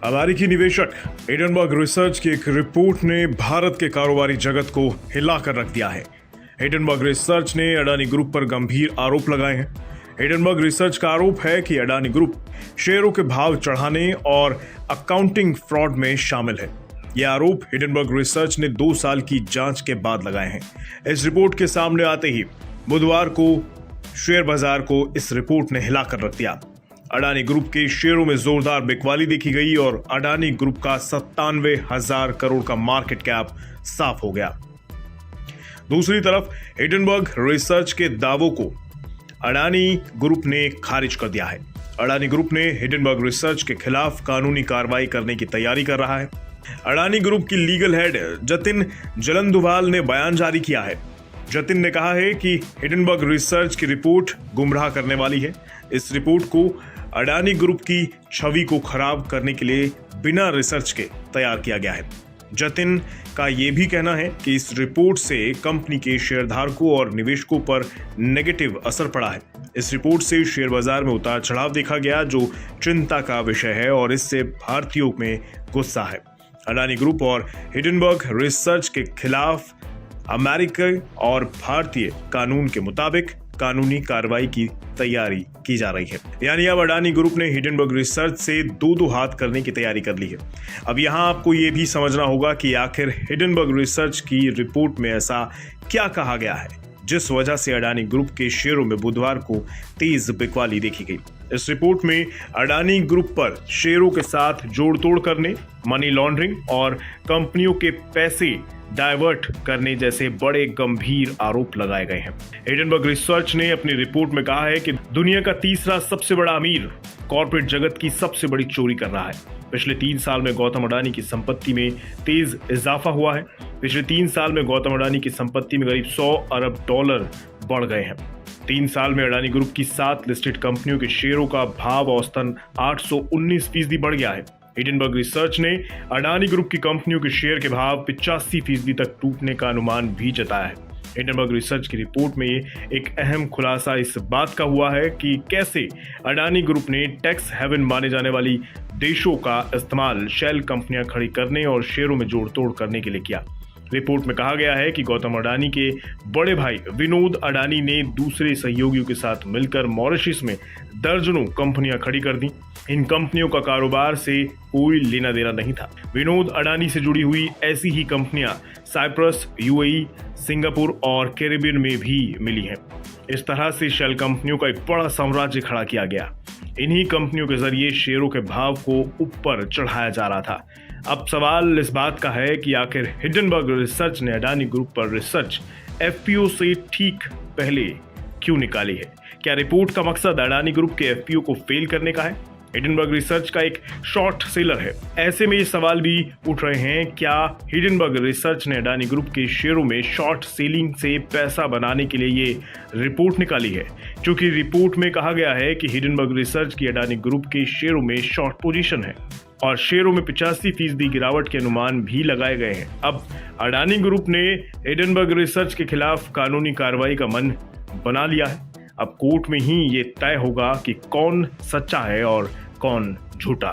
अमेरिकी निवेशक Hindenburg research की एक रिपोर्ट ने भारत के कारोबारी जगत को हिलाकर रख दिया है। हिडनबर्ग रिसर्च ने अडानी ग्रुप पर गंभीर आरोप लगाए हैं। हिडनबर्ग रिसर्च का आरोप है कि अडानी ग्रुप शेयरों के भाव चढ़ाने और अकाउंटिंग फ्रॉड में शामिल है। यह आरोप हिडनबर्ग रिसर्च ने 2 साल की जांच के बाद लगाए हैं। इस रिपोर्ट के सामने आते ही बुधवार को शेयर बाजार को इस रिपोर्ट ने हिलाकर रख दिया। अडानी ग्रुप के शेयरों में जोरदार बिकवाली देखी गई और अडानी ग्रुप का 97,000 करोड़ का मार्केट कैप साफ हो गया। दूसरी तरफ हिडनबर्ग रिसर्च के दावों को अडानी ग्रुप ने खारिज कर दिया है। अडानी ग्रुप ने हिडनबर्ग रिसर्च के खिलाफ कानूनी कार्रवाई करने की तैयारी कर रहा है। अडानी ग्रुप की लीगल हेड जतिन जलंधुवाल ने बयान जारी किया है। जतिन ने कहा है कि हिडनबर्ग रिसर्च की रिपोर्ट गुमराह करने वाली है। इस रिपोर्ट को अडानी ग्रुप की छवि को खराब करने के लिए बिना रिसर्च के तैयार किया गया है। जतिन का यह भी कहना है कि इस रिपोर्ट से कंपनी के शेयरधारकों और निवेशकों पर नेगेटिव असर पड़ा है। इस रिपोर्ट से शेयर बाजार में उतार चढ़ाव देखा गया, जो चिंता का विषय है और इससे भारतीयों में गुस्सा है। अडानी ग्रुप और हिडनबर्ग रिसर्च के खिलाफ अमेरिकी और भारतीय कानून के मुताबिक कानूनी कार्रवाई की तैयारी की जा रही है। यानी अब अडानी ग्रुप ने हिडनबर्ग रिसर्च से दो हाथ करने की तैयारी कर ली है। अब यहां आपको यह भी समझना होगा कि आखिर हिडनबर्ग रिसर्च की रिपोर्ट में ऐसा क्या कहा गया है जिस वजह से अडानी ग्रुप के शेयरों में बुधवार को तेज बिकवाली देखी गई। इस रिपोर्ट में अडानी ग्रुप पर शेयरों के साथ जोड़ तोड़ करने, मनी लॉन्ड्रिंग और कंपनियों के पैसे डाइवर्ट करने जैसे बड़े गंभीर आरोप लगाए गए हैं। हिडनबर्ग रिसर्च ने अपनी रिपोर्ट में कहा है कि दुनिया का तीसरा सबसे बड़ा अमीर कॉर्पोरेट जगत की सबसे बड़ी चोरी कर रहा है। पिछले 3 साल में गौतम अडानी की संपत्ति में तेज इजाफा हुआ है। पिछले 3 साल में गौतम अडानी की संपत्ति में करीब $100 अरब बढ़ गए हैं। 3 साल में अडानी ग्रुप की 7 लिस्टेड कंपनियों के शेयरों का भाव औसतन 819% बढ़ गया है। हिडनबर्ग रिसर्च ने अडानी ग्रुप की कंपनियों के शेयर के भाव 85% तक टूटने का अनुमान भी जताया है। हिडनबर्ग रिसर्च की रिपोर्ट में एक अहम खुलासा इस बात का हुआ है कि कैसे अडानी ग्रुप ने टैक्स हेवन माने जाने वाली देशों का इस्तेमाल शेल कंपनियां खड़ी करने और शेयरों में जोड़ तोड़ करने के लिए किया। रिपोर्ट में कहा गया है कि गौतम अडानी के बड़े भाई विनोद अडानी ने दूसरे सहयोगियों के साथ मिलकर मॉरिशस में दर्जनों कंपनियां खड़ी कर दी। इन कंपनियों का कारोबार से कोई लेना देना नहीं था। विनोद अडानी से जुड़ी हुई ऐसी ही कंपनियां साइप्रस, यूएई, सिंगापुर और कैरिबियन में भी मिली हैं। इस तरह से शेल कंपनियों का एक बड़ा साम्राज्य खड़ा किया गया। इन्हीं कंपनियों के जरिए शेयरों के भाव को ऊपर चढ़ाया जा रहा था। अब सवाल इस बात का है कि आखिर हिडनबर्ग रिसर्च ने अडानी ग्रुप पर रिसर्च एफपीओ से ठीक पहले क्यों निकाली है? क्या रिपोर्ट का मकसद अडानी ग्रुप के एफपीओ को फेल करने का है? हिडनबर्ग रिसर्च का एक शॉर्ट सेलर है। ऐसे में ये सवाल भी उठ रहे हैं, क्या हिडनबर्ग रिसर्च ने अडानी ग्रुप के शेयरों में शॉर्ट सेलिंग से पैसा बनाने के लिए ये रिपोर्ट निकाली है? क्योंकि रिपोर्ट में कहा गया है कि हिडनबर्ग रिसर्च की अडानी ग्रुप के शेयरों में शॉर्ट पोजीशन है और शेयरों में 85% गिरावट के अनुमान भी लगाए गए हैं। अब अडानी ग्रुप ने हिडनबर्ग रिसर्च के खिलाफ कानूनी कार्रवाई का मन बना लिया है। अब कोर्ट में ही ये तय होगा कि कौन सच्चा है और कौन झूठा।